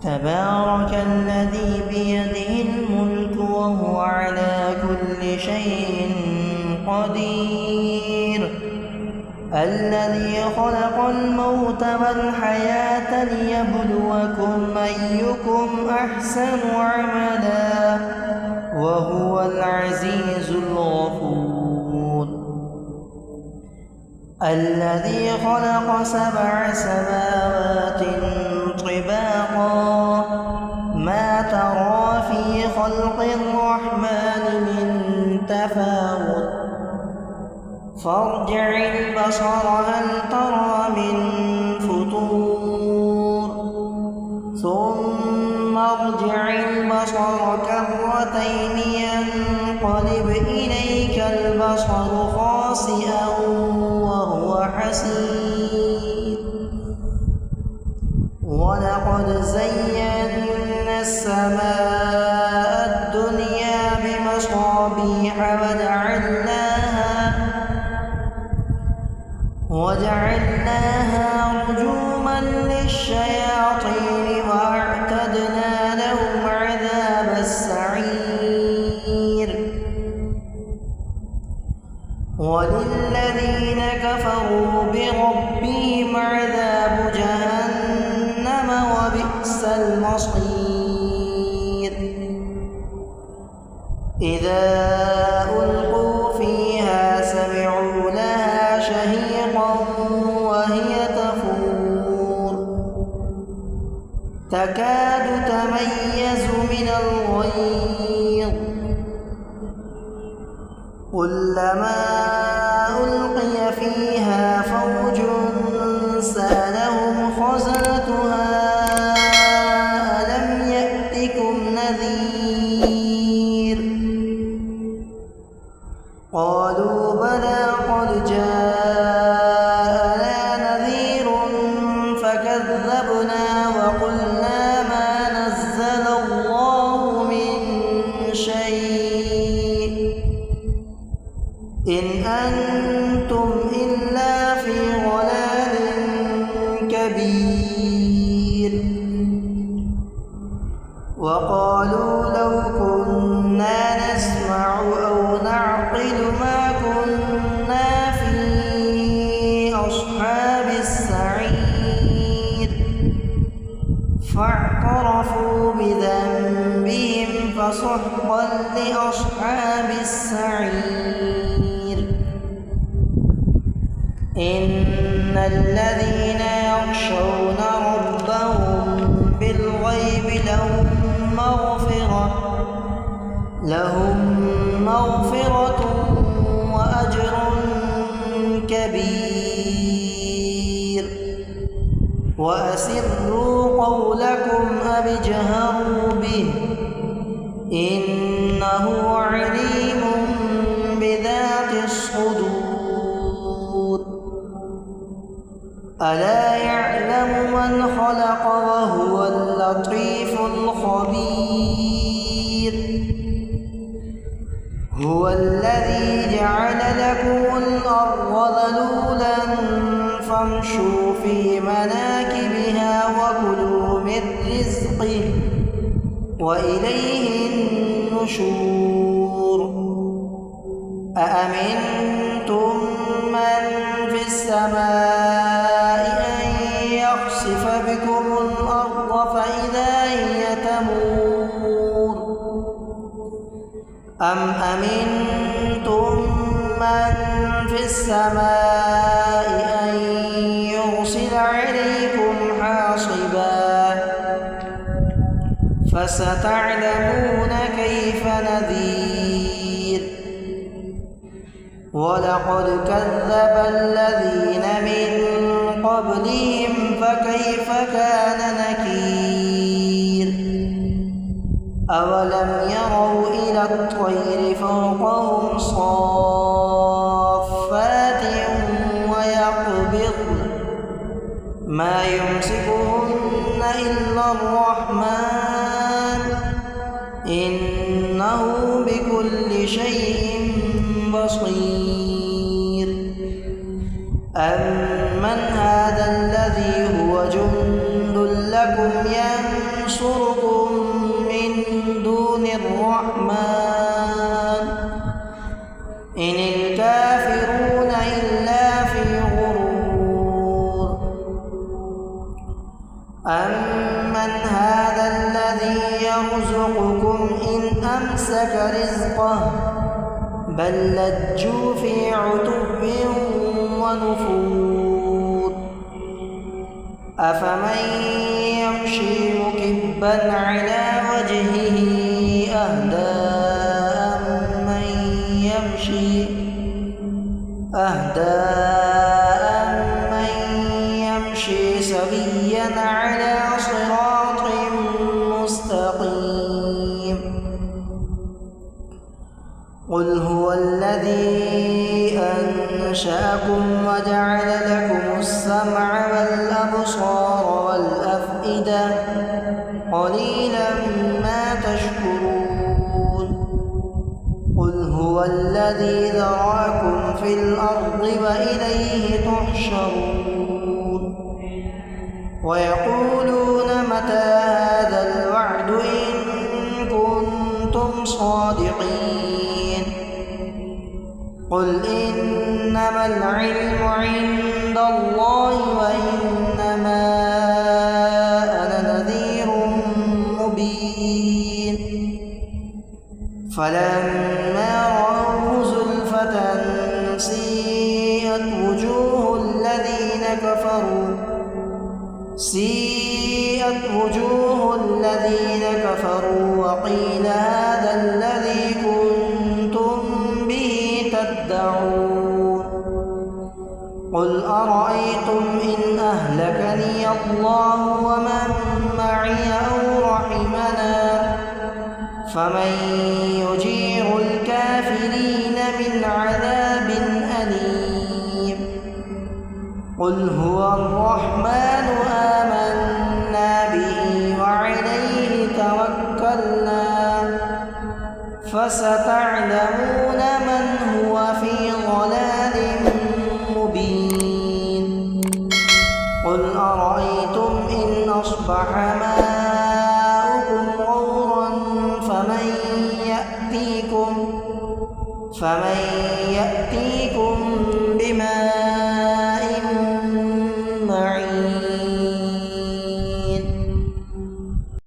تبارك الذي بيده الملك وهو على كل شيء قدير الذي خلق الموت والحياة ليبلوكم أيكم أحسن عملا وهو العزيز الغفور الذي خلق 7 سماوات طباقا ما ترى في خلق الرحمن من تفاوت فارجع البصر هل ترى من فطور ثم ارجع البصر كرتين ينقلب إليك البصر خاسئا وهو حسير ولقد زينا السماء الدنيا بمصابيح وجعلناها رجوما للشياطين وأعتدنا لهم عذاب السعير وللذين كفروا بربهم عذاب جهنم وبئس المصير إذا ألقوا فيها سمعوا لها شهيقا وهي تفور تكاد تميز من الغيظ كلما ألقي فيها فوج سألهم خزنتها ألم يأتكم نذير قالوا بلى قد جاءنا نذير فكذبنا وقلنا ما نزل الله من شيء إن أنتم إلا في ضلال كبير وقالوا لو كنا نسمع أو نعقل ما كنا في أصحاب السعير فاعترفوا بذنبهم فسحقا لأصحاب السعير إن الذين يخشون ربهم بالغيب لهم مغفرة وأجر كبير وأسروا قولكم أو اجهروا به إنه عليم بذات الصدور ألا يعلم من خلق وهو اللطيف الخبير هو الذي جعل لكم الأرض ذلولا فامشوا في مناكبها وكلوا من رزقه وإليه النشور أأمنتم من في السماء أن يخسف بكم الأرض فإذا هي تمور أم أمنتم من في السماء أن يرسل عليكم حاصبا فستعلمون كيف نذير ولقد كذب الذين من قبلهم فكيف كان نكير أولم يروا إلى الطير فوقهم صافات ويقبضن ما يمسكهن إلا الرحمن إنه بكل شيء بصير أمن هذا الذي هو جند لكم ينصرون أَمَّنْ هَذَا الَّذِي يَرْزُقُكُمْ إِنْ أَمْسَكَ رِزْقَهُ بَل لَّجُّوا فِي عُتُوٍّ وَنُفُورٍ أَفَمَن يَمْشِي مُكِبًّا عَلَىٰ وَجْهِهِ أَهْدَىٰ أَمَّن يَمْشِي سَوِيًّا عَلَىٰ صِرَاطٍ مُّسْتَقِيمٍ قُلْ هُوَ الَّذِي أَنشَأَكُمْ وَجَعَلَ لَكُمُ السَّمْعَ وَالْأَبْصَارَ وَالْأَفْئِدَةَ قَلِيلًا مَّا تَشْكُرُونَ قُلْ هُوَ الَّذِي ذَرَأَكُمْ فِي الْأَرْضِ وَإِلَيْهِ تُحْشَرُونَ وَيَقُولُونَ مَتَىٰ هَٰذَا الْوَعْدُ إِن كُنتُمْ صَادِقِينَ قُلْ إِنَّمَا الْعِلْمُ عِندَ اللَّهِ وَإِنَّمَا أَنَا نَذِيرٌ مُّبِينٌ فَلَمَّا رَأَوْهُ زُلْفَةً سِيئَتْ وُجُوهُ الَّذِينَ كَفَرُوا وَقِيلَ هَٰذَا الَّذِي كُنتُم بِهِ تَدَّعُونَ قُلْ أَرَأَيْتُمْ إِنْ أَهْلَكَنِيَ اللَّهُ وَمَن مَّعِيَ أَوْ رَحِمَنَا فَمَن يُجِيرُ الْكَافِرِينَ مِنْ عَذَابٍ أَلِيمٍ قُلْ هُوَ الرَّحْمَٰنُ آمَنَّا بِهِ وَعَلَيْهِ تَوَكَّلْنَا فَسَتَعْلَمُونَ مَنْ هُوَ فِي ضَلَالٍ مُّبِينٍ قُلْ أَرَأَيْتُمْ إِنْ أَصْبَحَ مَاؤُكُمْ غَوْرًا فمن يأتيكم بماء